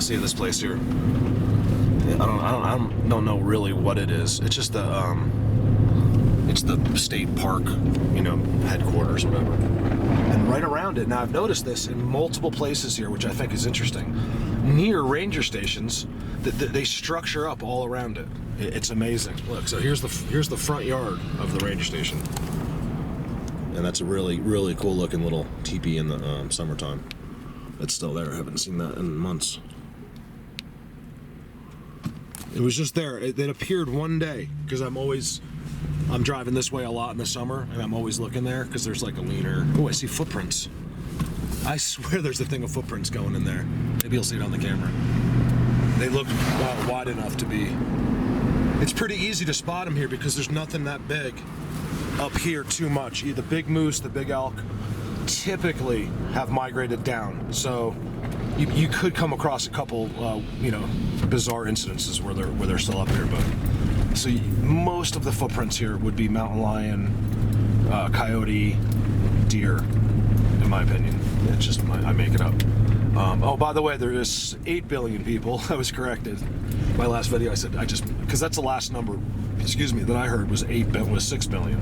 See this place here? I don't know really what it is. It's just it's the state park, you know, headquarters, whatever. And right around it, now I've noticed this in multiple places here, which I think is interesting. Near ranger stations, they structure up all around it. It's amazing. Look, so here's the front yard of the ranger station, and that's a really, really cool looking little teepee in the summertime. It's still there. I haven't seen that in months. It was just there. It appeared one day because I'm driving this way a lot in the summer, and I'm always looking there because there's like a leaner. Oh, I see footprints. I swear there's a thing of footprints going in there. Maybe you'll see it on the camera. They look wide enough to be. It's pretty easy to spot them here because there's nothing that big up here too much. The big moose, the big elk, typically have migrated down. So you could come across a couple, you know, bizarre incidences where they're still up here. But so most of the footprints here would be mountain lion, coyote, deer, in my opinion. It's just I make it up. Oh, by the way, there is 8 billion people. I was corrected. My last video, I said because that's the last number. Excuse me, that I heard was 6 billion.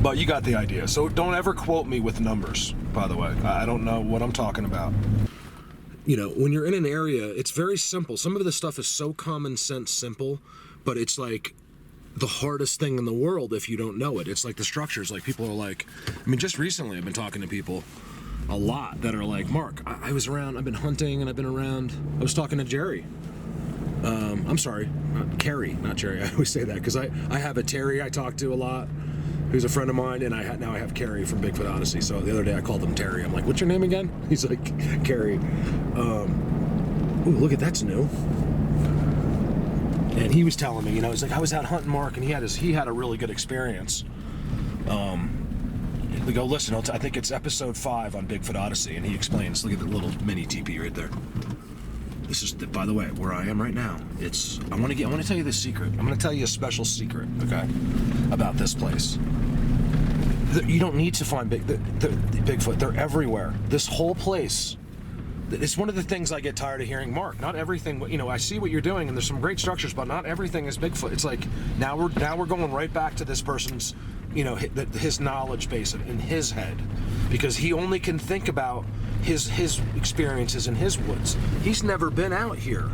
But you got the idea. So don't ever quote me with numbers. By the way, I don't know what I'm talking about. You know, when you're in an area, it's very simple. Some of this stuff is so common sense simple, but it's like the hardest thing in the world if you don't know it. It's like the structures. Like people are like, I mean, just recently I've been talking to people a lot that are like, Mark, I was around, I've been hunting and I've been around. I was talking to Jerry. I'm sorry, Carrie, not Jerry. I always say that because I have a Terry I talk to a lot, who's a friend of mine, and now I have Carrie from Bigfoot Odyssey. So the other day I called him Terry. I'm like, what's your name again? He's like, Carrie. Ooh, look at that's new. And he was telling me, you know, he's like, I was out hunting Mark, and he had a really good experience. We go, listen, I think it's episode 5 on Bigfoot Odyssey, and he explains. Look at the little mini teepee right there. This is, by the way, where I am right now. I want to tell you this secret. I'm going to tell you a special secret, okay, about this place. You don't need to find Bigfoot. They're everywhere. This whole place. It's one of the things I get tired of hearing. Mark, not everything. You know, I see what you're doing, and there's some great structures, but not everything is Bigfoot. It's like now we're going right back to this person's, you know, his knowledge base in his head, because he only can think about his experiences in his woods. He's never been out here.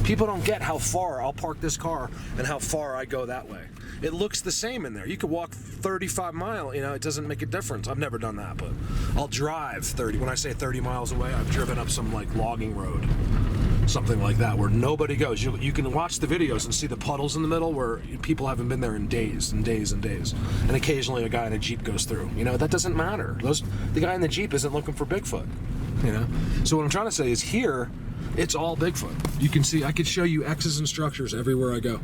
People don't get how far I'll park this car and how far I go that way. It looks the same in there. You could walk 35 miles, you know, it doesn't make a difference. I've never done that, but I'll drive 30. When I say 30 miles away, I've driven up some like logging road, something like that, where nobody goes. You can watch the videos and see the puddles in the middle where people haven't been there in days and days and days. And occasionally a guy in a Jeep goes through. You know, that doesn't matter. The guy in the Jeep isn't looking for Bigfoot, you know? So what I'm trying to say is here, it's all Bigfoot. You can see, I could show you X's and structures everywhere I go.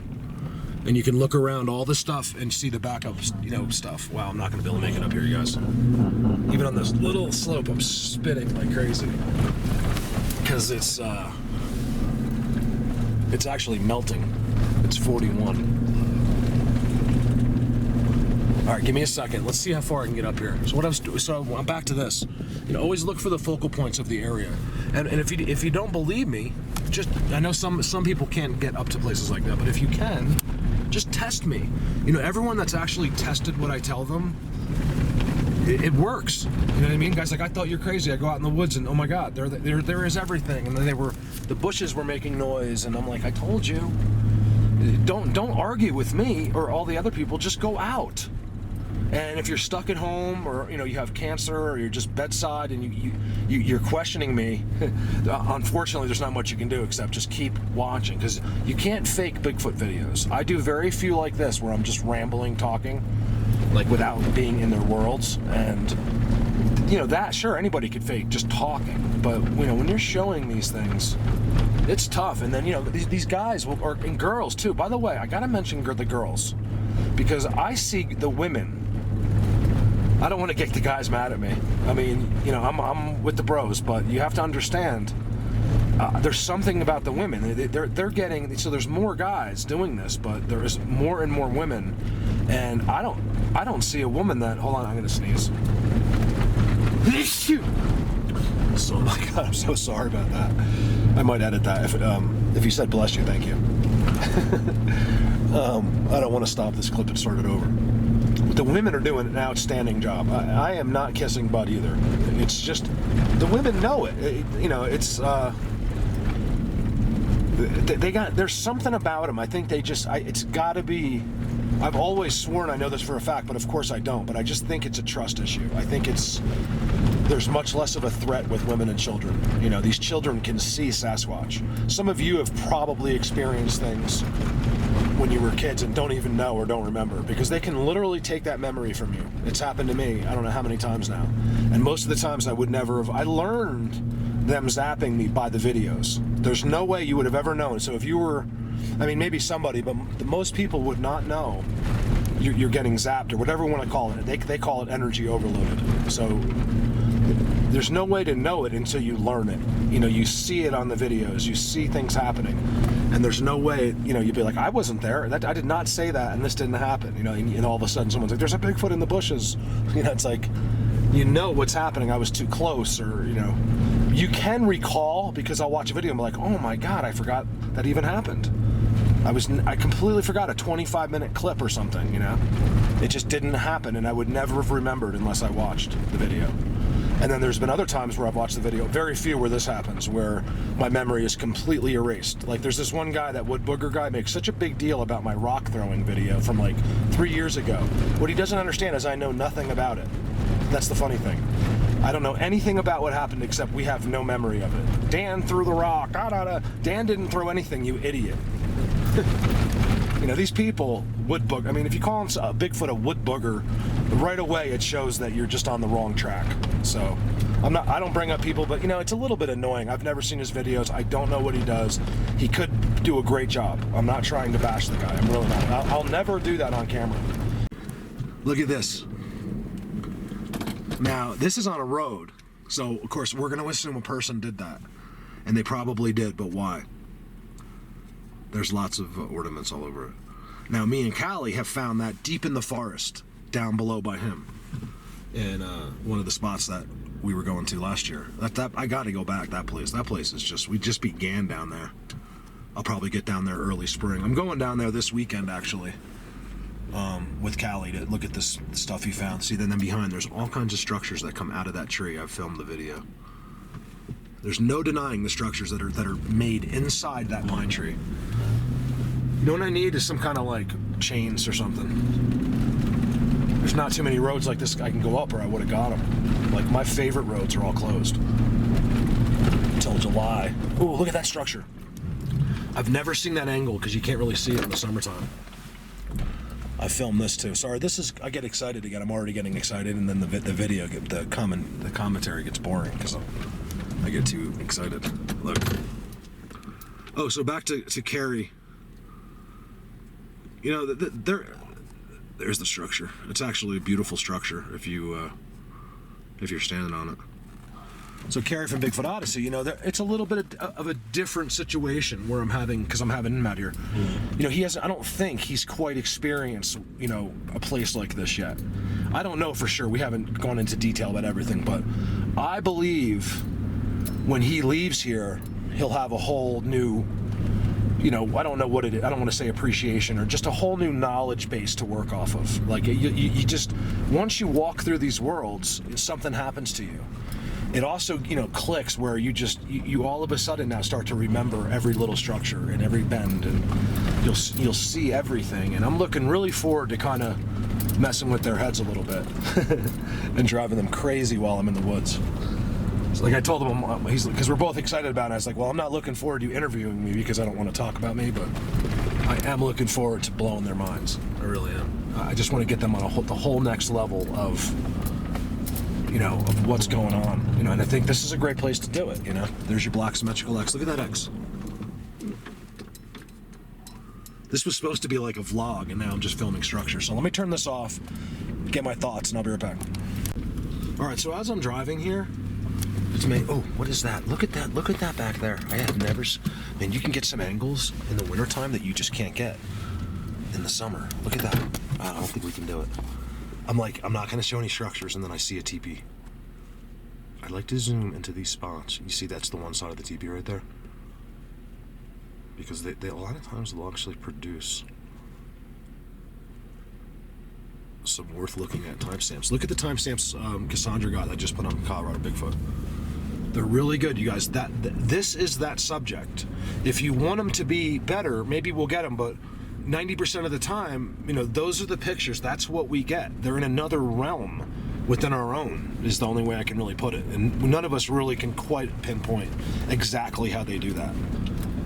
And you can look around all the stuff and see the backup, you know, stuff. Wow, I'm not going to be able to make it up here, you guys. Even on this little slope, I'm spinning like crazy. Because it's actually melting. It's 41. All right, give me a second. Let's see how far I can get up here. So I'm back to this. You know, always look for the focal points of the area. And if you don't believe me, I know some people can't get up to places like that, but if you can, just test me. You know, everyone that's actually tested what I tell them, it works. You know what I mean? Guys like, I thought you're crazy. I go out in the woods and oh my God, there is everything. And then the bushes were making noise, and I'm like, I told you. Don't argue with me or all the other people. Just go out. And if you're stuck at home, or you know, you have cancer, or you're just bedside and you're questioning me, unfortunately there's not much you can do except just keep watching, because you can't fake Bigfoot videos. I do very few like this where I'm just rambling, talking, like without being in their worlds. And you know, that sure, anybody could fake just talking, but you know, when you're showing these things, it's tough. And then, you know, these guys and girls too. By the way, I gotta mention the girls, because I see the women. I don't want to get the guys mad at me. I mean, you know, I'm with the bros, but you have to understand, there's something about the women. They're getting, so there's more guys doing this, but there is more and more women, and I don't see a woman that. Hold on, I'm gonna sneeze. So, oh my God, I'm so sorry about that. I might edit that. If you said bless you, thank you. I don't want to stop this clip and start it over. But the women are doing an outstanding job. I am not kissing butt either. It's just, the women know it. It's, there's something about them. I think it's got to be, I've always sworn I know this for a fact, but of course I don't. But I just think it's a trust issue. I think there's much less of a threat with women and children. These children can see Sasquatch. Some of you have probably experienced things when you were kids and don't even know or don't remember, because they can literally take that memory from you. It's happened to me, I don't know how many times now. And most of the times I would never have, I learned them zapping me by the videos. There's no way you would have ever known. So if you were, maybe somebody, but most people would not know you're getting zapped or whatever you want to call it. They call it energy overloaded. So there's no way to know it until you learn it. You see it on the videos, you see things happening, and there's no way, you'd be like, I wasn't there, I did not say that, and this didn't happen, and all of a sudden someone's like, there's a Bigfoot in the bushes. It's like, what's happening, I was too close, or, you can recall, because I'll watch a video and be like, oh my God, I forgot that even happened. I completely forgot a 25-minute clip or something, It just didn't happen, and I would never have remembered unless I watched the video. And then there's been other times where I've watched the video, very few where this happens, where my memory is completely erased. Like there's this one guy, that Wood Booger guy, makes such a big deal about my rock throwing video from like 3 years ago. What he doesn't understand is I know nothing about it. That's the funny thing. I don't know anything about what happened except we have no memory of it. Dan threw the rock, Dan didn't throw anything, you idiot. These people, Wood Booger, if you call him a Bigfoot a Wood Booger, right away it shows that you're just on the wrong track. So I don't bring up people, but it's a little bit annoying. I've never seen his videos. I don't know what he does. He could do a great job. I'm not trying to bash the guy. I'm really not. I'll never do that on camera. Look at this. Now, this is on a road. So, of course, we're going to assume a person did that. And they probably did, but why? There's lots of ornaments all over it. Now, me and Callie have found that deep in the forest, down below by him, in one of the spots that we were going to last year. I got to go back. That place is just, we just began down there. I'll probably get down there early spring. I'm going down there this weekend actually, with Callie to look at this stuff he found. See, then behind there's all kinds of structures that come out of that tree. I've filmed the video. There's no denying the structures that are made inside that pine tree. You know what I need is some kind of like chains or something. There's not too many roads like this I can go up, or I would have got them. Like my favorite roads are all closed until July. Oh, look at that structure. I've never seen that angle because you can't really see it in the summertime. I filmed this too. Sorry, I get excited again. I'm already getting excited, and then the video, the commentary gets boring because I get too excited. Look. Oh, so back to Carrie. There's the structure. It's actually a beautiful structure if you're standing on it. So Carrie from Bigfoot Odyssey, it's a little bit of a different situation where I'm having him out here. Mm-hmm. I don't think he's quite experienced, a place like this yet. I don't know for sure. We haven't gone into detail about everything, but I believe when he leaves here, he'll have a whole new, I don't know what it is. I don't want to say appreciation, or just a whole new knowledge base to work off of. Like you just, once you walk through these worlds, something happens to you. It also, clicks where you all of a sudden now start to remember every little structure and every bend, and you'll see everything. And I'm looking really forward to kind of messing with their heads a little bit and driving them crazy while I'm in the woods. So like I told him, because we're both excited about it. I was like, well, I'm not looking forward to you interviewing me because I don't want to talk about me, but I am looking forward to blowing their minds. I really am. I just want to get them on the whole next level of what's going on, and I think this is a great place to do it. There's your black symmetrical X. Look at that X. This was supposed to be like a vlog, and now I'm just filming structure. So let me turn this off, get my thoughts, and I'll be right back. All right, so as I'm driving here, oh, what is that? Look at that back there. I have never, man, you can get some angles in the wintertime that you just can't get in the summer. Look at that. I don't think we can do it. I'm not going to show any structures, and then I see a teepee. I'd like to zoom into these spots. You see that's the one side of the teepee right there? because they a lot of times they'll actually produce some worth looking at timestamps. Look at the timestamps Cassandra got that I just put on Colorado Bigfoot. They're really good, you guys. This is that subject. If you want them to be better, maybe we'll get them, but 90% of the time, those are the pictures. That's what we get. They're in another realm within our own, is the only way I can really put it. And none of us really can quite pinpoint exactly how they do that.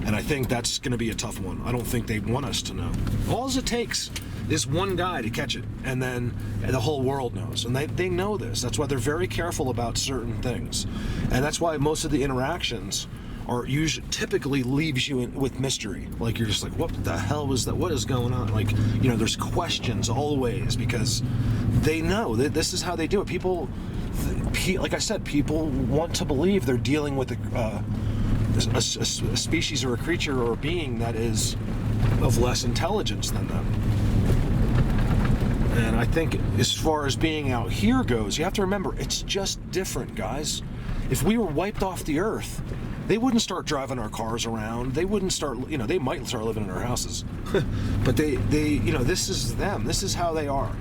And I think that's going to be a tough one. I don't think they want us to know. All it takes is one guy to catch it, and then the whole world knows. And they know this. That's why they're very careful about certain things. And that's why most of the interactions are typically leaves you with mystery. Like, you're just like, what the hell was that? What is going on? Like, there's questions always, because they know that this is how they do it. People, like I said, people want to believe they're dealing with a species or a creature or a being that is of less intelligence than them. And I think as far as being out here goes, you have to remember, it's just different, guys. If we were wiped off the earth, they wouldn't start driving our cars around. They wouldn't start, they might start living in our houses. But they, this is them. This is how they are.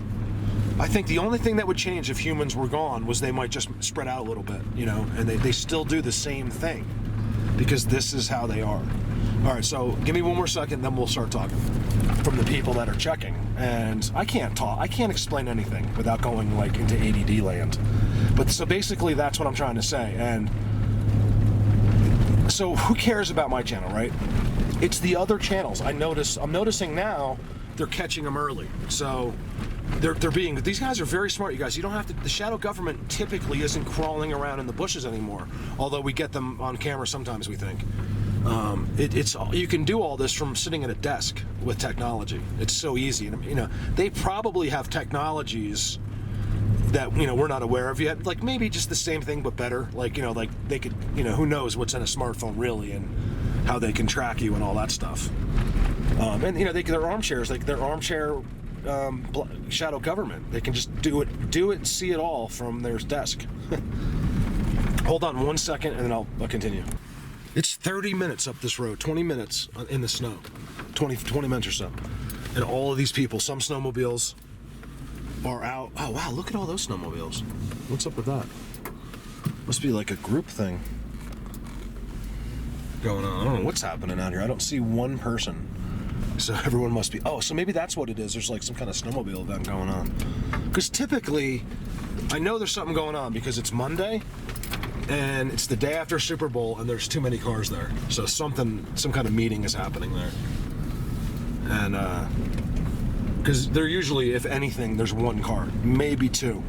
I think the only thing that would change if humans were gone was they might just spread out a little bit, and they still do the same thing, because this is how they are. All right, so give me one more second, then we'll start talking from the people that are checking. And I can't explain anything without going like into ADD land. But so basically that's what I'm trying to say. And so who cares about my channel, right? It's the other channels. I'm noticing now they're catching them early. So these guys are very smart, you guys. You don't have to, the shadow government typically isn't crawling around in the bushes anymore, although we get them on camera sometimes, we think. You can do all this from sitting at a desk with technology. It's so easy. And, they probably have technologies that, we're not aware of yet. Like maybe just the same thing, but better. Like, like they could, who knows what's in a smartphone really, and how they can track you and all that stuff. And, they're armchairs, like they're armchair shadow government. They can just do it, see it all from their desk. Hold on one second and then I'll continue. It's 30 minutes up this road, 20 minutes in the snow, 20 minutes or so. And all of these people, some snowmobiles are out. Oh, wow, look at all those snowmobiles. What's up with that? Must be like a group thing going on. I don't know what's happening out here. I don't see one person. So everyone must be, so maybe that's what it is. There's like some kind of snowmobile event going on. Because typically, I know there's something going on because it's Monday, and it's the day after Super Bowl, and there's too many cars there. So some kind of meeting is happening there. And, because they're usually, if anything, there's one car, maybe two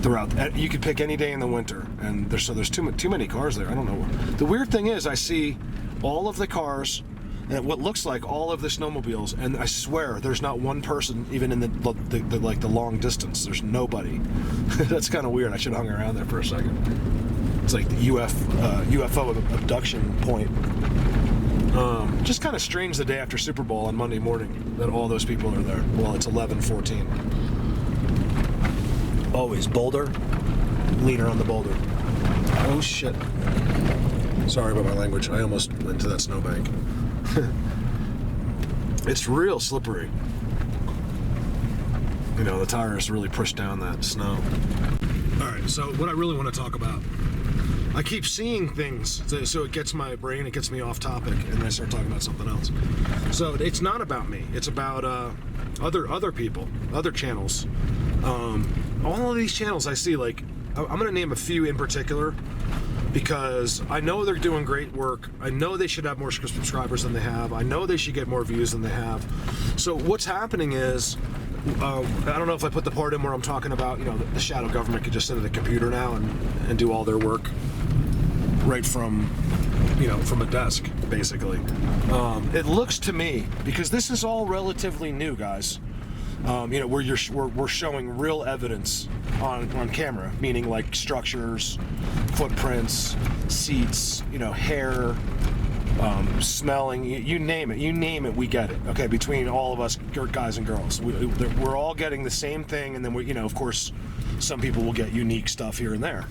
throughout. You could pick any day in the winter, and there's too many cars there. I don't know. The weird thing is, I see all of the cars, and what looks like all of the snowmobiles, and I swear there's not one person even in the long distance. There's nobody. That's kind of weird. I should have hung around there for a second. It's like the UFO abduction point. Just kind of strange the day after Super Bowl on Monday morning that all those people are there. Well, it's 11:14. Always Boulder, leaner on the boulder. Oh shit. Sorry about my language. I almost went to that snowbank. It's real slippery. The tires really push down that snow. All right, so what I really want to talk about, I keep seeing things, so it gets my brain, it gets me off topic, and I start talking about something else. So it's not about me. It's about other people, other channels. All of these channels I see, like, I'm going to name a few in particular, because I know they're doing great work. I know they should have more subscribers than they have. I know they should get more views than they have. So what's happening is, I don't know if I put the part in where I'm talking about, the shadow government could just sit at a computer now and do all their work right from, from a desk, basically. It looks to me, because this is all relatively new, guys, where we're showing real evidence on camera, meaning like structures, footprints, seats, hair, smelling, you name it, we get it. Okay, between all of us guys and girls, we're all getting the same thing, and then of course, some people will get unique stuff here and there.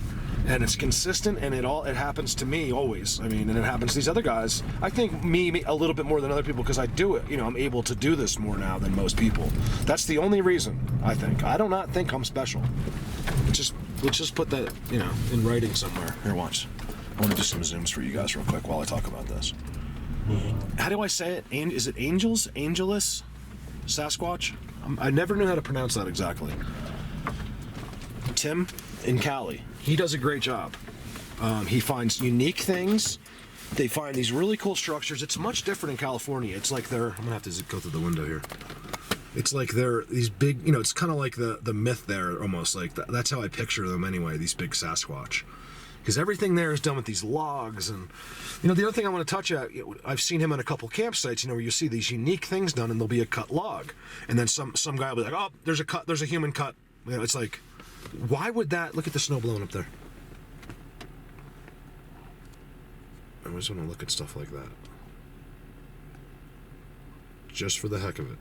And it's consistent, and it happens to me always. I mean, and it happens to these other guys. I think me a little bit more than other people because I do it. You know, I'm able to do this more now than most people. That's the only reason, I think. I do not think I'm special. Let's just put that, you know, in writing somewhere. Here, watch. I want to do some zooms for you guys real quick while I talk about this. How do I say it? Is it angels? Angelus? Sasquatch? I never knew how to pronounce that exactly. Tim in Cali. He does a great job. He finds unique things. They find these really cool structures. It's much different in California. It's like I'm gonna have to go through the window here. It's like they're these big, you know, it's kind of like the myth there almost. Like that's how I picture them anyway, these big Sasquatch. Because everything there is done with these logs. And, you know, the other thing I want to touch at, I've seen him in a couple campsites, you know, where you see these unique things done and there'll be a cut log. And then some guy will be like, oh, there's a human cut. You know, it's like, why would that? Look at the snow blowing up there. I always want to look at stuff like that. Just for the heck of it.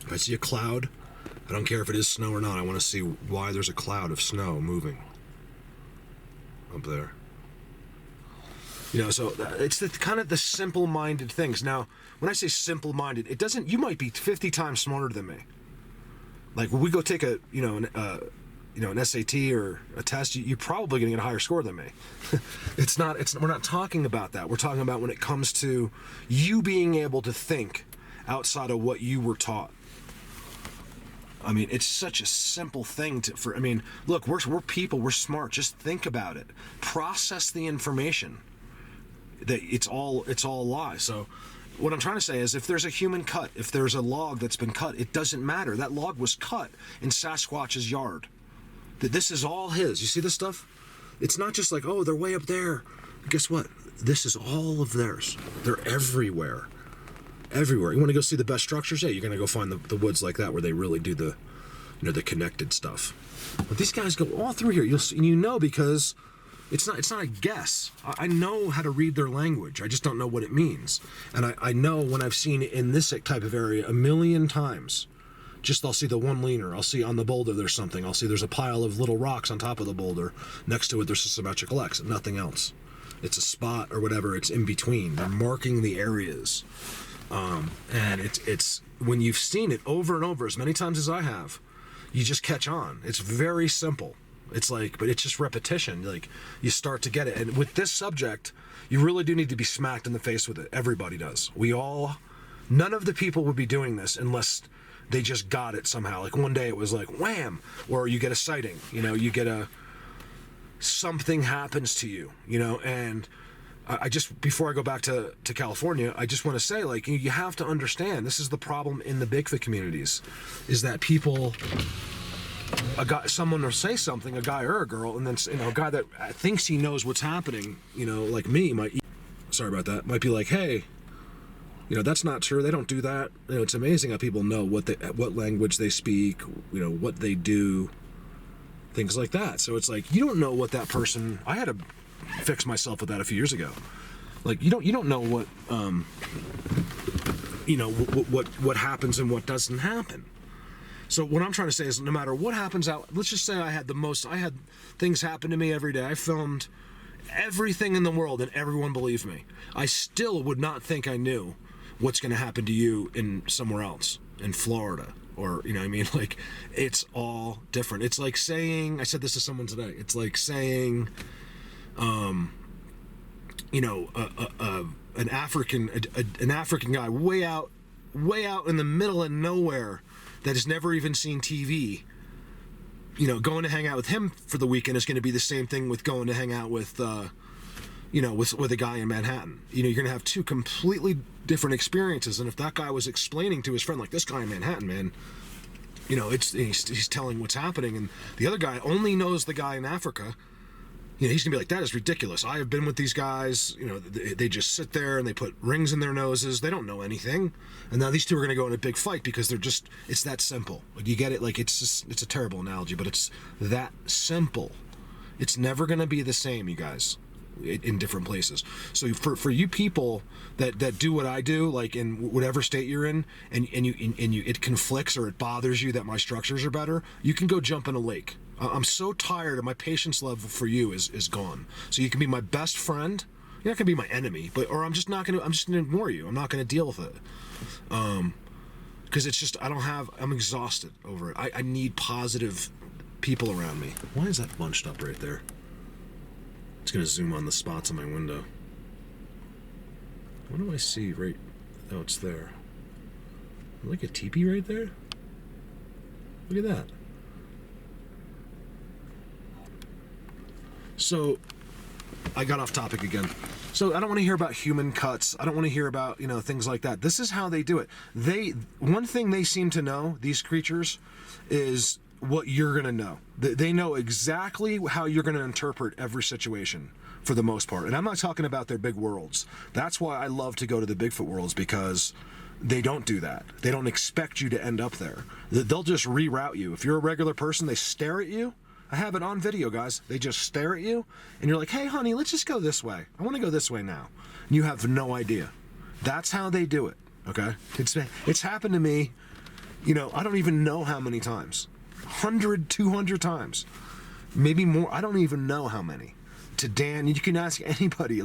If I see a cloud, I don't care if it is snow or not. I want to see why there's a cloud of snow moving up there. You know, so it's the kind of the simple-minded things. Now, when I say simple-minded, it doesn't. You might be 50 times smarter than me. Like when we go take an SAT or a test, you're probably going to get a higher score than me. We're not talking about that. We're talking about when it comes to you being able to think outside of what you were taught. I mean, it's such a simple thing look, we're people, we're smart. Just think about it. Process the information. That it's all a lie. So what I'm trying to say is if there's a human cut, if there's a log that's been cut, it doesn't matter. That log was cut in Sasquatch's yard. That this is all his. You see this stuff? It's not just like, oh, they're way up there. Guess what? This is all of theirs. They're everywhere. Everywhere. You want to go see the best structures? Yeah, you're going to go find the woods like that where they really do the connected stuff. But these guys go all through here. You know, because it's not a guess. I know how to read their language. I just don't know what it means. And I know when I've seen it in this type of area a million times. Just I'll see the one leaner. I'll see on the boulder there's something. I'll see there's a pile of little rocks on top of the boulder. Next to it there's a symmetrical X and nothing else. It's a spot or whatever. It's in between. They're marking the areas. And it's when you've seen it over and over as many times as I have, you just catch on. It's very simple. It's like, but it's just repetition. Like you start to get it. And with this subject, you really do need to be smacked in the face with it. Everybody does. None of the people would be doing this unless they just got it somehow. Like one day it was like wham, or you get a sighting. You know, you get something happens to you. You know, and I just, before I go back to California, I just want to say, like, you have to understand, this is the problem in the Bigfoot communities, is that someone will say something, a guy or a girl, and then, you know, a guy that thinks he knows what's happening, you know, like me, might be like, hey, you know, that's not true, they don't do that. You know, it's amazing how people know what language they speak, you know, what they do, things like that. So it's like, you don't know what that person, I had to fix myself with that a few years ago. Like you don't know what what happens and what doesn't happen. So what I'm trying to say is no matter what happens out, let's just say I had things happen to me every day. I filmed everything in the world and everyone believed me. I still would not think I knew what's going to happen to you in somewhere else, in Florida, or, you know what I mean? Like, it's all different. It's like saying, I said this to someone today, it's like saying, you know, an African guy way out in the middle of nowhere that has never even seen TV, you know, going to hang out with him for the weekend is going to be the same thing with going to hang out with, you know, with a guy in Manhattan. You know, you're going to have two completely different experiences. And if that guy was explaining to his friend, like, this guy in Manhattan, man, you know, he's telling what's happening, and the other guy only knows the guy in Africa, you know, he's gonna be like, that is ridiculous. I have been with these guys, you know, they just sit there and they put rings in their noses. They don't know anything. And now these two are gonna go in a big fight because it's that simple. Like, you get it? Like, it's a terrible analogy, but it's that simple. It's never gonna be the same, you guys. in different places. So for you people that do what I do, like in whatever state you're in, and you it conflicts or it bothers you that my structures are better, you can go jump in a lake. I'm so tired, and my patience level for you is gone. So you can be my best friend. You're not gonna be my enemy, I'm just gonna ignore you. I'm not gonna deal with it. Because it's just, I'm exhausted over it. I need positive people around me. Why is that bunched up right there? It's gonna zoom on the spots on my window. What do I see right? Oh, it's there. Like a teepee right there? Look at that. So, I got off topic again. So I don't want to hear about human cuts. I don't want to hear about, things like that. This is how they do it. One thing they seem to know, these creatures, is what you're going to know. They know exactly how you're going to interpret every situation for the most part. And I'm not talking about their big worlds. That's why I love to go to the Bigfoot worlds, because they don't do that. They don't expect you to end up there. They'll just reroute you. If you're a regular person, they stare at you. I have it on video, guys. They just stare at you, and you're like, hey, honey, let's just go this way. I want to go this way now. And you have no idea. That's how they do it, okay? It's happened to me, I don't even know how many times. 100, 200 times. Maybe more. I don't even know how many. To Dan, you can ask anybody,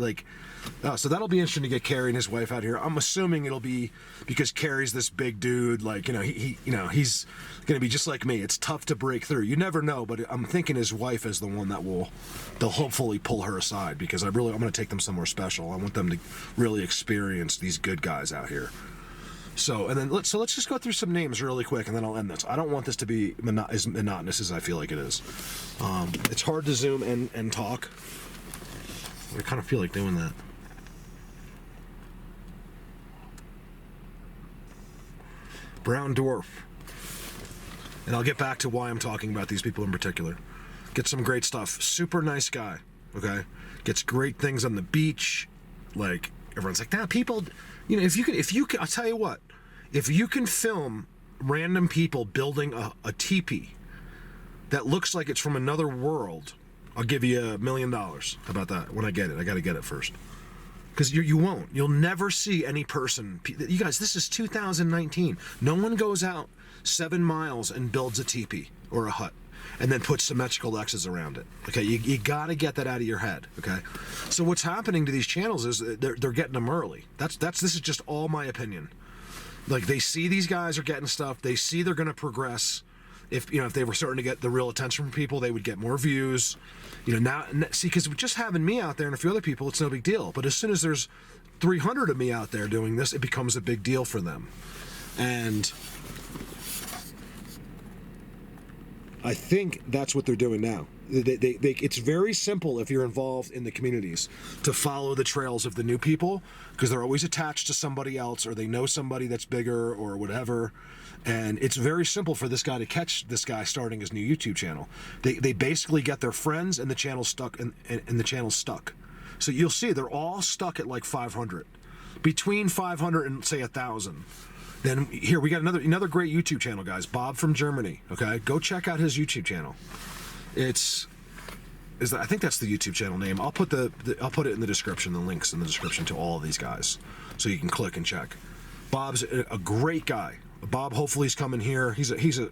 so that'll be interesting to get Carrie and his wife out here. I'm assuming it'll be because Carrie's this big dude, he's gonna be just like me. It's tough to break through. You never know, but I'm thinking his wife is the one that they'll hopefully pull her aside, because I'm gonna take them somewhere special. I want them to really experience these good guys out here. So, and then let's just go through some names really quick, and then I'll end this. I don't want this to be as monotonous as I feel like it is. It's hard to zoom and talk. I kind of feel like doing that. Brown dwarf. And I'll get back to why I'm talking about these people in particular. Gets some great stuff. Super nice guy, okay? Gets great things on the beach. Everyone's like, nah, people, if you can, I'll tell you what, if you can film random people building a teepee that looks like it's from another world, I'll give you $1 million. How about that? When I get it, I got to get it first. Because you won't. You'll never see any person. You guys, this is 2019. No one goes out 7 miles and builds a teepee or a hut and then puts symmetrical X's around it. Okay, you got to get that out of your head. Okay, so what's happening to these channels is they're getting them early. This is just all my opinion. They see these guys are getting stuff. They see they're going to progress. If they were starting to get the real attention from people, they would get more views. Now see, because just having me out there and a few other people, it's no big deal. But as soon as there's 300 of me out there doing this, it becomes a big deal for them. And I think that's what they're doing now. It's very simple if you're involved in the communities to follow the trails of the new people, because they're always attached to somebody else, or they know somebody that's bigger or whatever. And it's very simple for this guy to catch this guy starting his new YouTube channel. They basically get their friends, and the channel's stuck, and the channel's stuck. So you'll see they're all stuck at 500, between 500 and say 1,000. Then here we got another great YouTube channel, guys. Bob from Germany. Okay, go check out his YouTube channel. I think that's the YouTube channel name. I'll put I'll put it in the description. The links in the description to all of these guys, so you can click and check. Bob's a great guy. Bob, hopefully, he's coming here. He's a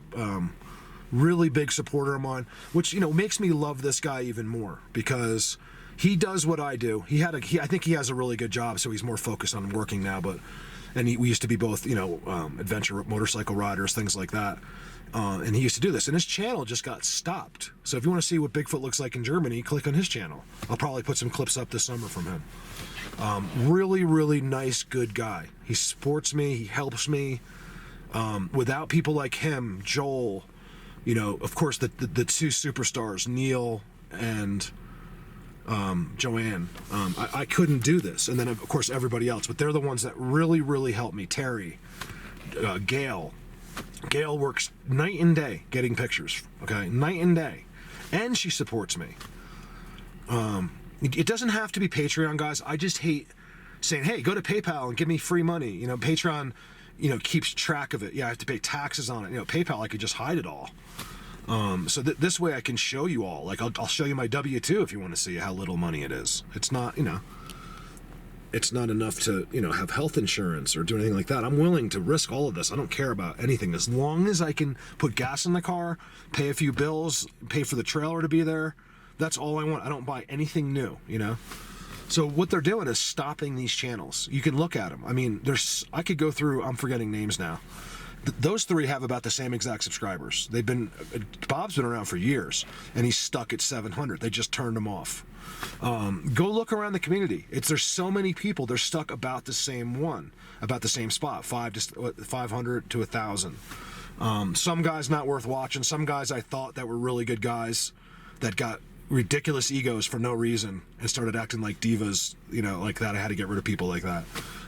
really big supporter of mine, which makes me love this guy even more, because he does what I do. I think he has a really good job, so he's more focused on working now. We used to be both, adventure motorcycle riders, things like that. And he used to do this, and his channel just got stopped. So if you want to see what Bigfoot looks like in Germany, click on his channel. I'll probably put some clips up this summer from him. Really, really nice, good guy. He supports me. He helps me. Without people like him, Joel, of course, the two superstars, Neil and Joanne, I couldn't do this. And then, of course, everybody else. But they're the ones that really, really helped me. Terry, Gail. Gail works night and day getting pictures, okay? Night and day. And she supports me. It doesn't have to be Patreon, guys. I just hate saying, hey, go to PayPal and give me free money. Patreon, keeps track of it. Yeah, I have to pay taxes on it. PayPal, I could just hide it all. So this way I can show you all. Like I'll show you my W-2 if you want to see how little money it is. It's not, it's not enough to, have health insurance or do anything like that. I'm willing to risk all of this. I don't care about anything. As long as I can put gas in the car, pay a few bills, pay for the trailer to be there, that's all I want. I don't buy anything new, So what they're doing is stopping these channels. You can look at them. I mean, I could go through, I'm forgetting names now. Those three have about the same exact subscribers. Bob's been around for years, and he's stuck at 700. They just turned him off. Go look around the community. There's so many people. They're stuck about the same spot, 500 to 1,000. Some guys not worth watching. Some guys I thought that were really good guys that got ridiculous egos for no reason and started acting like divas, like that. I had to get rid of people like that.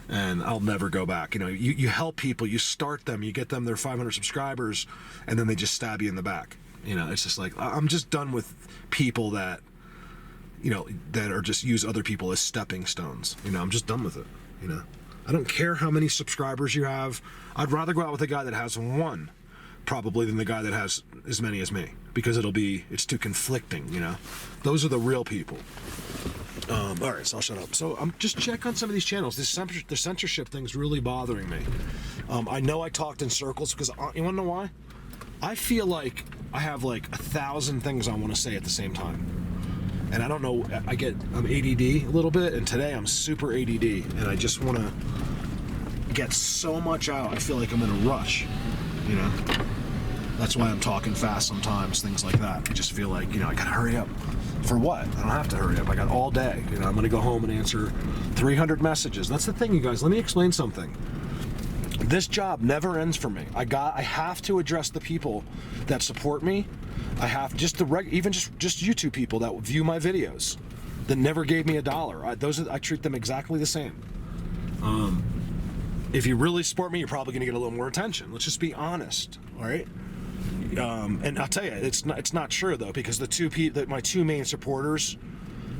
And I'll never go back. You help people, you start them, you get them their 500 subscribers, and then they just stab you in the back. It's just like, I'm just done with people that, that are just use other people as stepping stones. I'm just done with it. I don't care how many subscribers you have. I'd rather go out with a guy that has one, probably, than the guy that has as many as me, because it's too conflicting. Those are the real people. All right, so I'll shut up. So I'm just check on some of these channels. The censorship thing's really bothering me. I know I talked in circles because you want to know why? I feel like I have like 1,000 things I want to say at the same time, and I don't know. I'm ADD a little bit, and today I'm super ADD, and I just want to get so much out. I feel like I'm in a rush. That's why I'm talking fast sometimes. Things like that. I just feel like I gotta hurry up. For what? I don't have to hurry up. I got all day. I'm going to go home and answer 300 messages. That's the thing, you guys. Let me explain something. This job never ends for me. I have to address the people that support me. I have just YouTube people that view my videos that never gave me $1. I treat them exactly the same. If you really support me, you're probably going to get a little more attention. Let's just be honest. All right. And I'll tell you, it's not true though, because my two main supporters,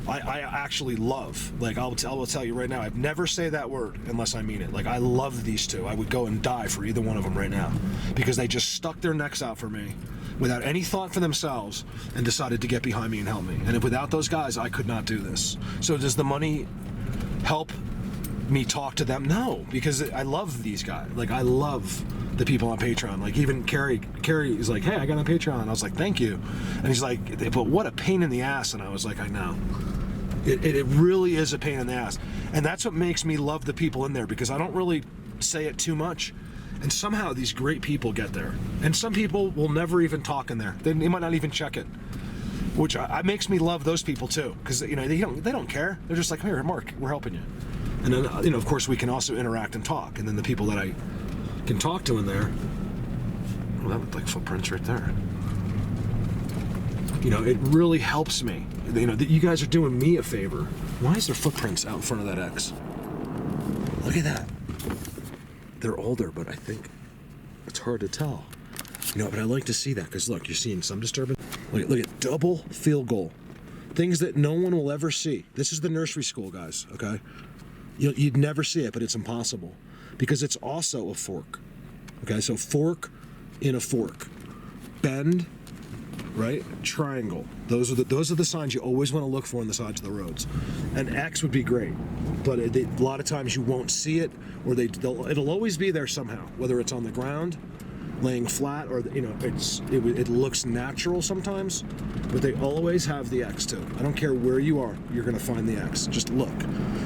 I actually love. Like I will tell you right now, I'd never say that word unless I mean it. Like I love these two. I would go and die for either one of them right now, because they just stuck their necks out for me without any thought for themselves and decided to get behind me and help me. And without those guys, I could not do this. So does the money help me talk to them? No, because I love these guys. Like I love the people on Patreon. Like even Carrie is like, hey, I got on Patreon. I was like, thank you. And he's like, but what a pain in the ass. And I was like, I know. It really is a pain in the ass. And that's what makes me love the people in there, because I don't really say it too much. And somehow these great people get there. And some people will never even talk in there. They might not even check it. Which makes me love those people too. Because they don't care. They're just like, here, Mark, we're helping you. And then, of course, we can also interact and talk. And then the people that I can talk to in there, well, that looked like footprints right there. It really helps me. You guys are doing me a favor. Why is there footprints out in front of that X? Look at that. They're older, but I think it's hard to tell. But I like to see that, because look, you're seeing some disturbance. Look at double field goal. Things that no one will ever see. This is the nursery school, guys, okay? You'd never see it, but it's impossible, because it's also a fork. Okay, so fork in a fork, bend, right? Triangle. Those are the signs you always want to look for on the sides of the roads. An X would be great, but a lot of times you won't see it, or it'll always be there somehow, whether it's on the ground, laying flat, or it looks natural sometimes, but they always have the X too. I don't care where you are, you're gonna find the X. Just look.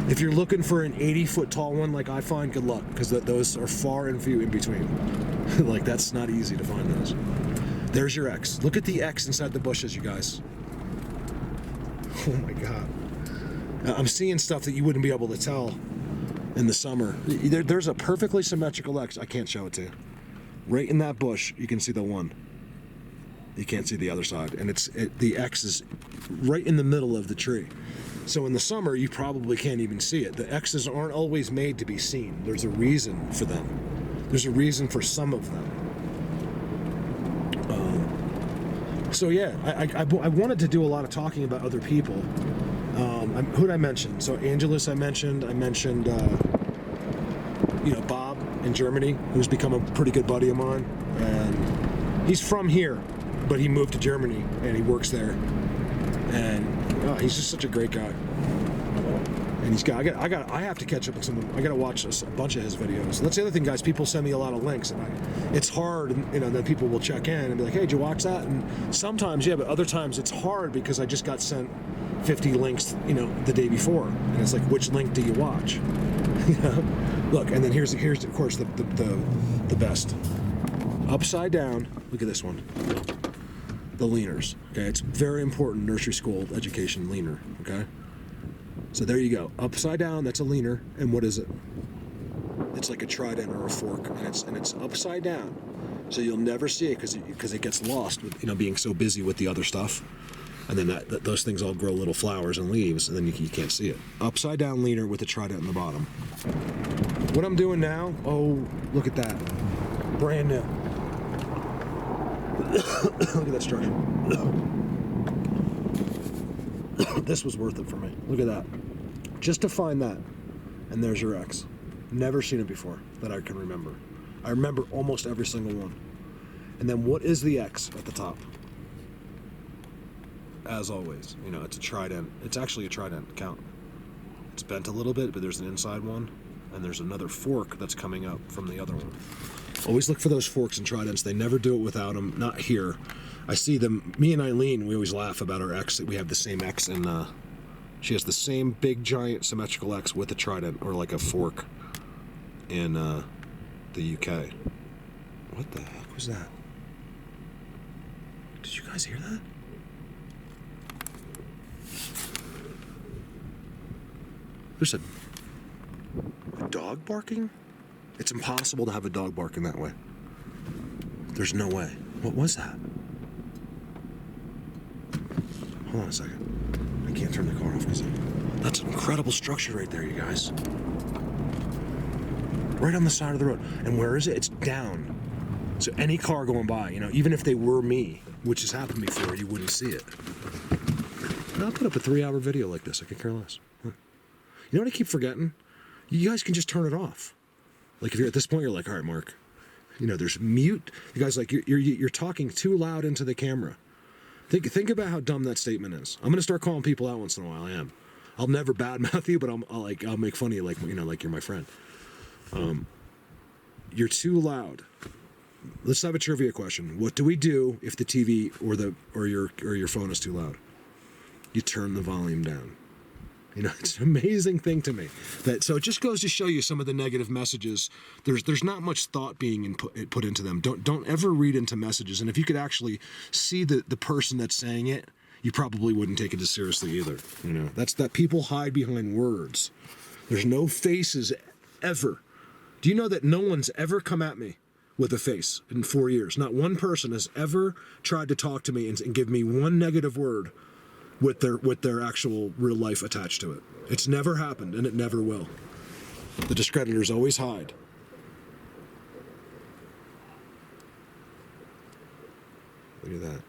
If you're looking for an 80-foot tall one like I find, good luck, because those are far and few in between. Like that's not easy to find those. There's your X. Look at the X inside the bushes, you guys. Oh my God. I'm seeing stuff that you wouldn't be able to tell in the summer. There's a perfectly symmetrical X. I can't show it to you. Right in that bush, you can see the one. You can't see the other side. And the X is right in the middle of the tree. So in the summer, you probably can't even see it. The X's aren't always made to be seen. There's a reason for them. There's a reason for some of them. So yeah, I wanted to do a lot of talking about other people. Who'd I mention? So Angelus I mentioned Bob in Germany, who's become a pretty good buddy of mine. And he's from here. but he moved to Germany and he works there, and he's just such a great guy. And he's got I have to catch up with some. I got to watch a bunch of his videos. That's the other thing, guys. People send me a lot of links, and it's hard. That people will check in and be like, "Hey, did you watch that?" And sometimes, yeah, but other times it's hard because I just got sent 50 links, the day before, and it's like, which link do you watch? Look, and then here's of course the best. Upside down. Look at this one. The leaners. Okay, it's very important. Nursery school education leaner. Okay. So there you go. Upside down, that's a leaner. And what is it? It's like a trident or a fork, and it's upside down. So you'll never see it because it gets lost with being so busy with the other stuff. And then those things all grow little flowers and leaves, and then you can't see it. Upside down leaner with a trident in the bottom. What I'm doing now, oh, look at that. Brand new. Look at that structure. This was worth it for me. Look at that. Just to find that. And there's your X. Never seen it before that I can remember. I remember almost every single one. And then what is the X at the top? As always, it's a trident. It's actually a trident count. It's bent a little bit, but there's an inside one. And there's another fork that's coming up from the other one. Always look for those forks and tridents. They never do it without them. Not here. I see them. Me and Eileen, we always laugh about our X. We have the same X, and she has the same big, giant, symmetrical X with a trident or like a fork in the UK. What the heck was that? Did you guys hear that? There's a dog barking? It's impossible to have a dog barking that way. There's no way. What was that? Hold on a second. I can't turn the car off because that's an incredible structure right there, you guys. Right on the side of the road. And where is it? It's down. So any car going by, even if they were me, which has happened before, you wouldn't see it. And I'll put up a 3-hour video like this. I could care less. You know what I keep forgetting? You guys can just turn it off. Like if you're at this point, you're like, all right, Mark. There's mute. You guys you're talking too loud into the camera. Think about how dumb that statement is. I'm gonna start calling people out once in a while. I am. I'll never badmouth you, but I'll make fun of you like you're my friend. You're too loud. Let's have a trivia question. What do we do if the TV or your phone is too loud? You turn the volume down. It's an amazing thing to me. So it just goes to show you some of the negative messages. There's not much thought being put into them. Don't ever read into messages. And if you could actually see the person that's saying it, you probably wouldn't take it as seriously either. That's that people hide behind words. There's no faces ever. Do you know that no one's ever come at me with a face in 4 years? Not one person has ever tried to talk to me and give me one negative word with their actual real life attached to it. It's never happened, and it never will. The discreditors always hide. Look at that.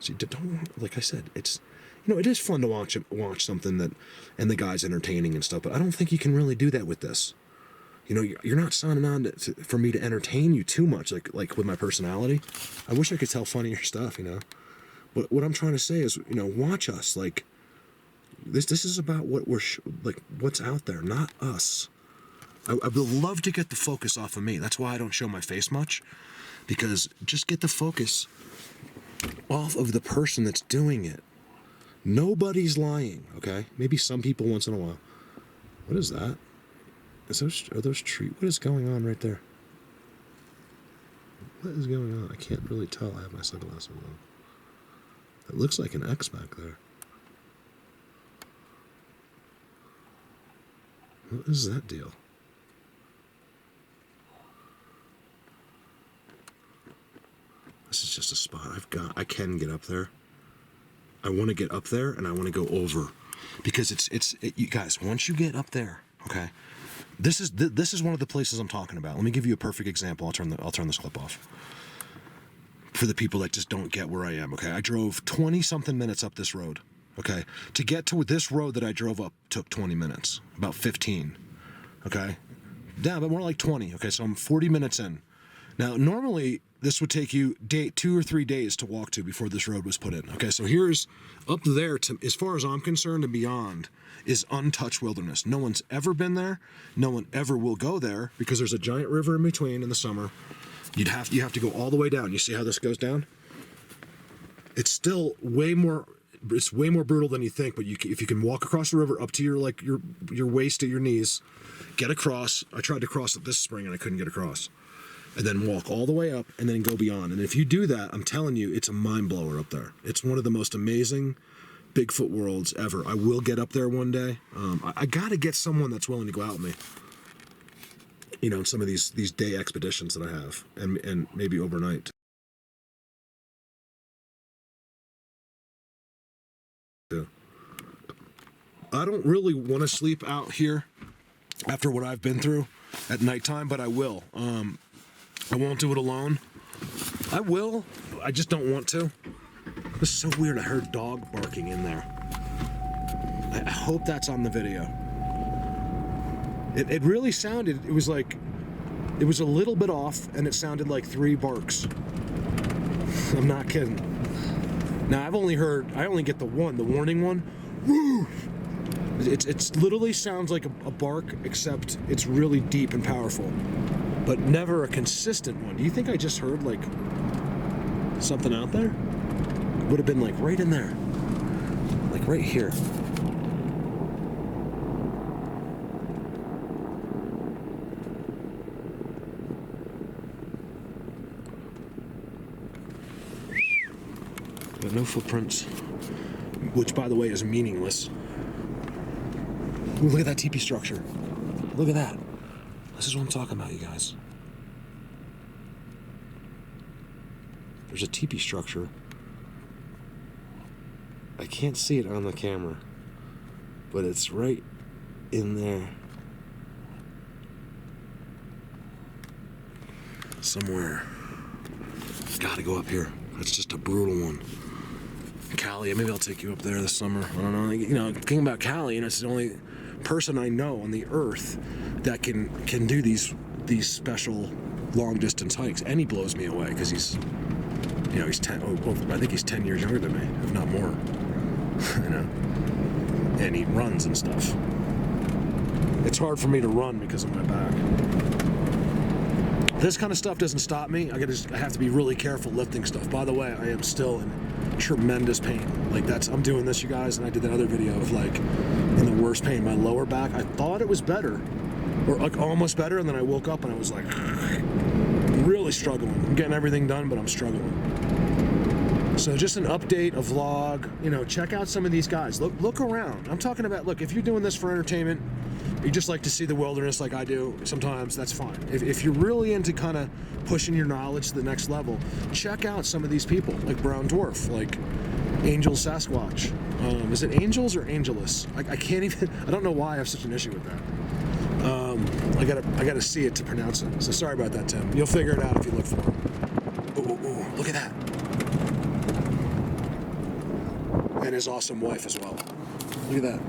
See, don't, like I said, it's, it is fun to watch something and the guy's entertaining and stuff, but I don't think you can really do that with this. You're not signing on for me to entertain you too much, like with my personality. I wish I could tell funnier stuff, But what I'm trying to say is, watch us. Like, this is about what what's out there, not us. I would love to get the focus off of me. That's why I don't show my face much, because just get the focus off of the person that's doing it. Nobody's lying, okay? Maybe some people once in a while. What is that? Are those trees? What is going on right there? What is going on? I can't really tell. I have my sunglasses on. It looks like an X back there. What is that deal? This is just a spot I can get up there. I want to get up there and I want to go over, because you guys, once you get up there, okay, this is one of the places I'm talking about. Let me give you a perfect example. I'll turn this clip off. For the people that just don't get where I am, okay? I drove 20-something minutes up this road, okay? To get to this road that I drove up took 20 minutes, about 15, okay? Yeah, but more like 20, okay? So I'm 40 minutes in. Now, normally, this would take you 2 or 3 days to walk to before this road was put in. Okay, so here's up there, to, as far as I'm concerned and beyond, is untouched wilderness. No one's ever been there. No one ever will go there because there's a giant river in between in the summer. You have to go all the way down. You see how this goes down? It's still way more. It's way more brutal than you think. But if you can walk across the river up to your waist to your knees, get across. I tried to cross it this spring and I couldn't get across. And then walk all the way up and then go beyond. And if you do that, I'm telling you, it's a mind blower up there. It's one of the most amazing Bigfoot worlds ever. I will get up there one day. I got to get someone that's willing to go out with me. You know, in some of these day expeditions that I have, and maybe overnight. I don't really want to sleep out here after what I've been through at nighttime, but I will. I won't do it alone. I will. I just don't want to. This is so weird. I heard dog barking in there. I hope that's on the video. It really sounded, it was like, it was a little bit off and it sounded like 3 barks. I'm not kidding. Now I only get the warning one. Woo! It's literally sounds like a bark, except it's really deep and powerful. But never a consistent one. Do you think I just heard like something out there? It would have been like right in there. Like right here. But no footprints, which by the way is meaningless. Ooh, look at that teepee structure. Look at that. This is what I'm talking about, you guys. There's a teepee structure. I can't see it on the camera, but it's right in there. Somewhere. Gotta go up here. That's just a brutal one. Cali, maybe I'll take you up there this summer. I don't know. You know, thinking about Cali, it's the only person I know on the earth that can do these special long distance hikes, and he blows me away because he's 10. I think he's 10 years younger than me, if not more. You know, and he runs and stuff. It's hard for me to run because of my back. This kind of stuff doesn't stop me. I have to be really careful lifting stuff. By the way, I am still in tremendous pain. Like I'm doing this, you guys, and I did that other video of like in the worst pain. My lower back, I thought it was better, or like almost better, and then I woke up and I was like really struggling. I'm getting everything done, but I'm struggling. So just an update, a vlog, you know, check out some of these guys. Look around. I'm talking about, look, if you're doing this for entertainment, you just like to see the wilderness like I do sometimes, that's fine. If you're really into kind of pushing your knowledge to the next level, check out some of these people, like Brown Dwarf, like Angel Sasquatch. Is it Angels or Angelus? I can't even, I don't know why I have such an issue with that. I gotta see it to pronounce it. So sorry about that, Tim. You'll figure it out if you look for him. Ooh, look at that. And his awesome wife as well. Look at that.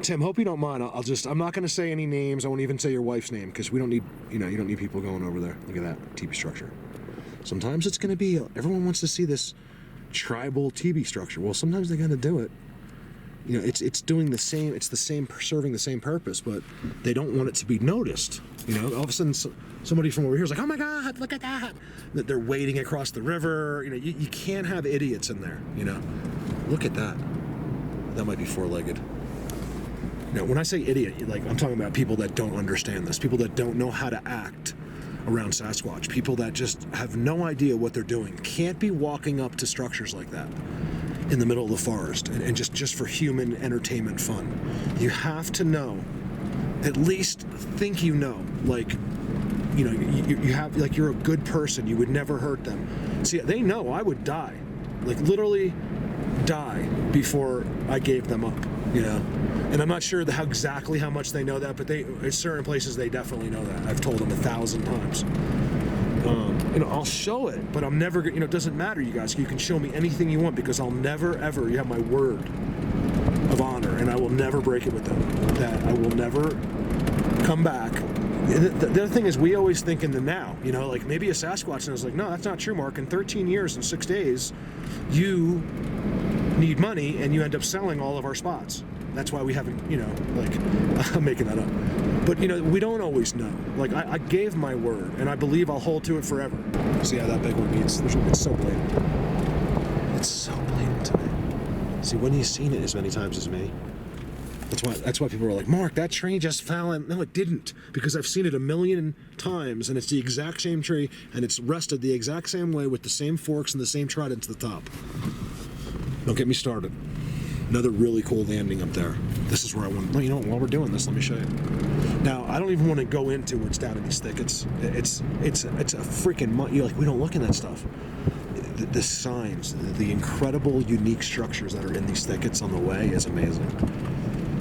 Tim, hope you don't mind. I'm not going to say any names. I won't even say your wife's name because we don't need, you don't need people going over there. Look at that teepee structure. Sometimes it's going to be, everyone wants to see this tribal teepee structure. Well, sometimes they got to do it. You know, it's doing the same, serving the same purpose, but they don't want it to be noticed. You know, all of a sudden somebody from over here is like, oh my God, look at that. That they're wading across the river. You know, you can't have idiots in there, you know. Look at that. That might be 4-legged. Now, when I say idiot, like I'm talking about people that don't understand this, people that don't know how to act around Sasquatch, people that just have no idea what they're doing, can't be walking up to structures like that in the middle of the forest and just for human entertainment fun. You have to know, at least think you know, like, you know, you have, like, you're a good person, you would never hurt them. See, they know I would die, like literally die before I gave them up, you know. And I'm not sure exactly how much they know that, but in certain places they definitely know that. I've told them 1,000 times. You know, I'll show it, but I'm never, you know, it doesn't matter, you guys. You can show me anything you want because I'll never, ever, you have my word of honor, and I will never break it with them. That I will never come back The other thing is, we always think in the now, you know, like maybe a Sasquatch knows, like, no, that's not true, Mark. In 13 years and 6 days, you need money and you end up selling all of our spots. That's why we haven't, you know, like, I'm making that up. But, you know, we don't always know. Like, I gave my word, and I believe I'll hold to it forever. See how that big one means? It's so blatant. It's so blatant to me. See, when you've seen it as many times as me, that's why people are like, Mark, that tree just fell in. No, it didn't, because I've seen it a million times, and it's the exact same tree, and it's rested the exact same way with the same forks and the same trident to the top. Don't get me started. Another really cool landing up there. This is where I want. Well, you know, while we're doing this, let me show you. Now, I don't even want to go into what's down in these thickets. It's a freaking. You're like, we don't look in that stuff. The signs, the incredible, unique structures that are in these thickets on the way is amazing.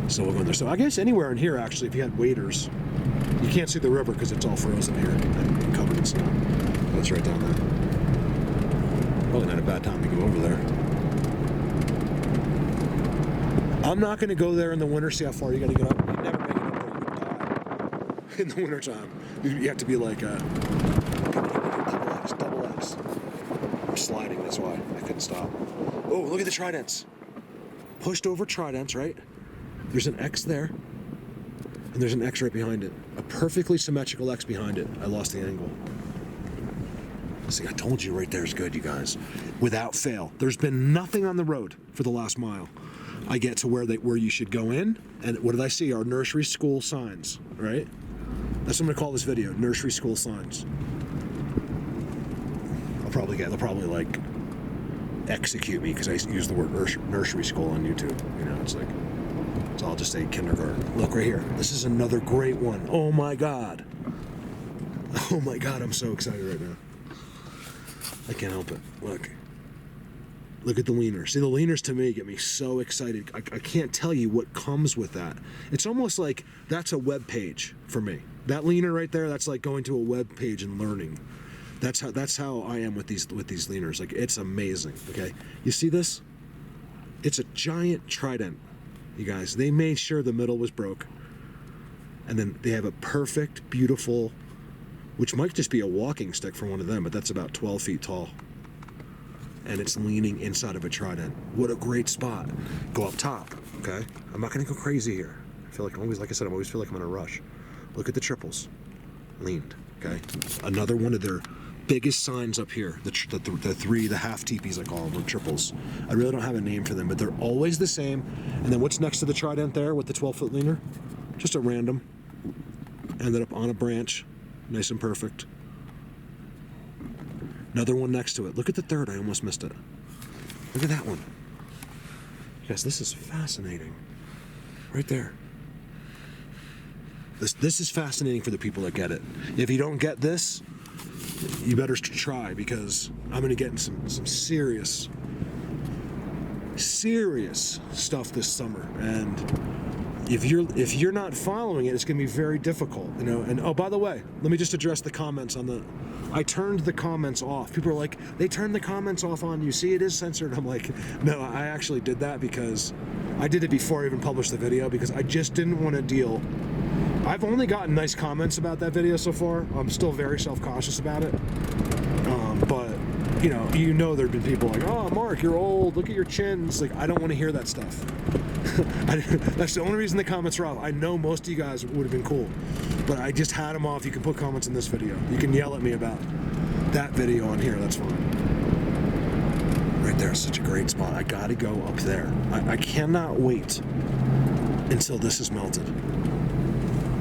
So we're going there. So I guess anywhere in here, actually, if you had waders, you can't see the river because it's all frozen here and covered in snow. That's right down there. Probably not a bad time to go over there. I'm not going to go there in the winter. See how far you got to get up. You never make it up there. You die in the wintertime. You have to be like double X. I'm sliding. That's why I couldn't stop. Oh, look at the tridents. Pushed over tridents, right? There's an X there, and there's an X right behind it. A perfectly symmetrical X behind it. I lost the angle. See, I told you right there is good, you guys. Without fail. There's been nothing on the road for the last mile. I get to where you should go in, and what did I see? Our nursery school signs, right? That's what I'm gonna call this video, nursery school signs. They'll probably like execute me because I use the word nursery school on YouTube. You know, it's like, so I'll just say kindergarten. Look right here. This is another great one. Oh my God. Oh my God, I'm so excited right now. I can't help it. Look at the leaners. See, the leaners to me get me so excited. I can't tell you what comes with that. It's almost like that's a web page for me. That leaner right there, that's like going to a web page and learning. That's how I am with these leaners. Like, it's amazing. Okay, you see this? It's a giant trident, you guys. They made sure the middle was broke, and then they have a perfect, beautiful, which might just be a walking stick for one of them, but that's about 12 feet tall. And it's leaning inside of a trident. What a great spot. Go up top, okay? I'm not gonna go crazy here. I feel like like I said, I always feel like I'm in a rush. Look at the triples, leaned, okay? Another one of their biggest signs up here, the half teepees I call them, or triples. I really don't have a name for them, but they're always the same. And then what's next to the trident there with the 12-foot leaner? Just a random, ended up on a branch, nice and perfect. Another one next to it. Look at the third, I almost missed it. Look at that one. Guys, this is fascinating. Right there. This is fascinating for the people that get it. If you don't get this, you better try, because I'm gonna get in some serious stuff this summer. And if you're not following it, it's gonna be very difficult, you know. And oh, by the way, let me just address the comments on the. I turned the comments off. People are like, they turned the comments off on you. See, it is censored. I'm like, no, I actually did that because I did it before I even published the video, because I just didn't want to deal. I've only gotten nice comments about that video so far. I'm still very self-cautious about it. But, you know there've been people like, oh, Mark, you're old. Look at your chin. It's like, I don't want to hear that stuff. That's the only reason the comments are off. I know most of you guys would have been cool, but I just had them off. You can put comments in this video. You can yell at me about that video on here. That's fine. Right there is such a great spot. I gotta go up there. I cannot wait until this is melted.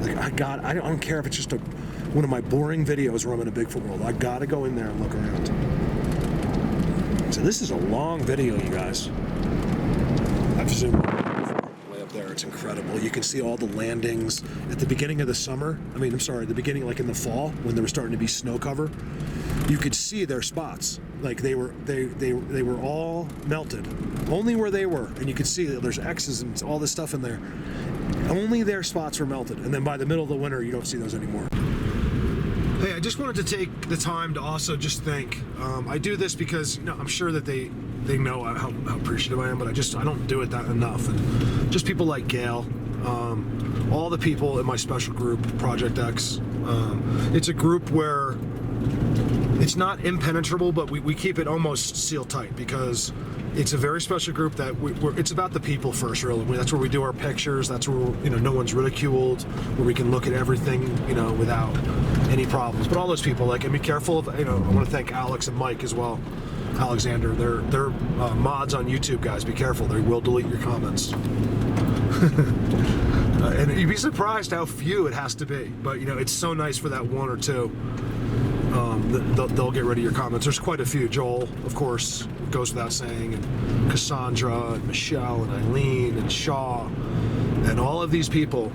Like, I don't care if it's just one of my boring videos where I'm in a Bigfoot world. I gotta go in there and look around. So this is a long video, you guys. I've zoomed way up there. It's incredible. You can see all the landings at the beginning of the summer. The beginning, like in the fall, when there was starting to be snow cover. You could see their spots. Like they were all melted, only where they were, and you could see that there's X's and all this stuff in there. Only their spots were melted, and then by the middle of the winter, you don't see those anymore. Hey, I just wanted to take the time to also just thank. I do this because I'm sure that they know how appreciative I am, but I don't do it that enough. And just people like Gail, all the people in my special group, Project X, It's a group where it's not impenetrable, but we keep it almost seal tight because it's a very special group that it's about the people first, really. That's where we do our pictures. That's where, no one's ridiculed, where we can look at everything, without any problems. But all those people, and be careful of, I want to thank Alex and Mike as well. Alexander, they're mods on YouTube, guys. Be careful. They will delete your comments. And you'd be surprised how few it has to be. But, it's so nice for that one or two. They'll get rid of your comments. There's quite a few. Joel, of course, goes without saying, and Cassandra, and Michelle, and Eileen, and Shaw, and all of these people.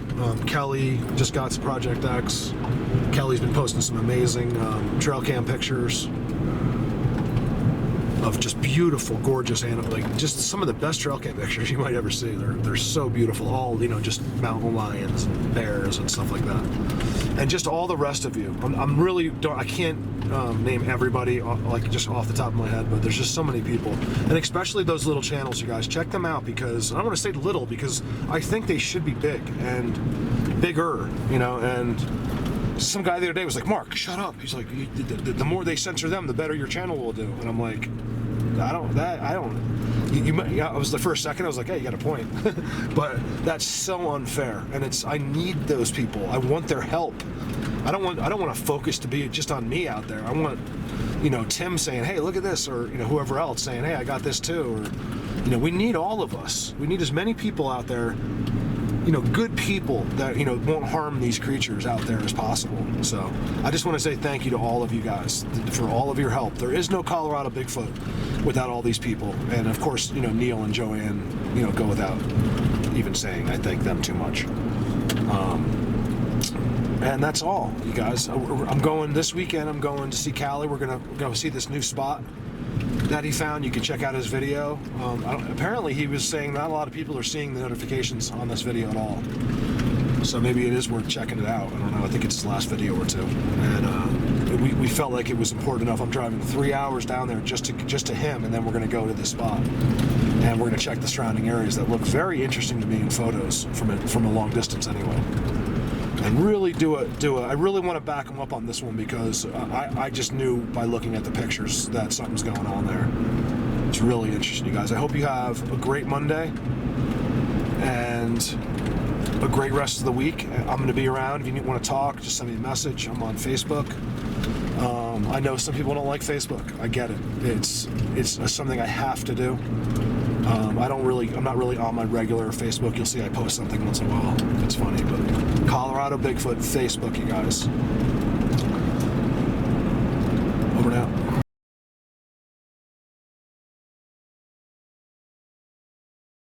Kelly just got to Project X. Kelly's been posting some amazing trail cam pictures of just beautiful, gorgeous animals, just some of the best trail cam pictures you might ever see. They're so beautiful. All, just mountain lions and bears and stuff like that. And just all the rest of you. I can't name everybody just off the top of my head, but there's just so many people. And especially those little channels, you guys. Check them out because, I don't want to say little because I think they should be big and bigger, and some guy the other day was like, Mark, shut up. He's like, the more they censor them, the better your channel will do. And I'm like, I was the first second, I was like, hey, you got a point. But that's so unfair. And I need those people. I want their help. I don't want to focus to be just on me out there. I want, Tim saying, hey, look at this, or, whoever else saying, hey, I got this too. Or, we need all of us. We need as many people out there, good people that, won't harm these creatures out there as possible. So I just want to say thank you to all of you guys for all of your help. There is no Colorado Bigfoot without all these people. And of course, Neil and Joanne, go without even saying I thank them too much. And that's all, you guys. I'm going this weekend. I'm going to see Callie. We're going to go see this new spot that he found. You can check out his video. Apparently he was saying not a lot of people are seeing the notifications on this video at all, so maybe it is worth checking it out. I don't know. I think it's his last video or two, and we felt like it was important enough. I'm driving 3 hours down there just to him, and then we're going to go to this spot and we're going to check the surrounding areas that look very interesting to me in photos from a long distance anyway. And really I really want to back him up on this one because I just knew by looking at the pictures that something's going on there. It's really interesting, you guys. I hope you have a great Monday and a great rest of the week. I'm going to be around. If you want to talk, just send me a message. I'm on Facebook. I know some people don't like Facebook. I get it. It's something I have to do. I'm not really on my regular Facebook. You'll see I post something once in a while. It's funny, but Colorado Bigfoot Facebook, you guys.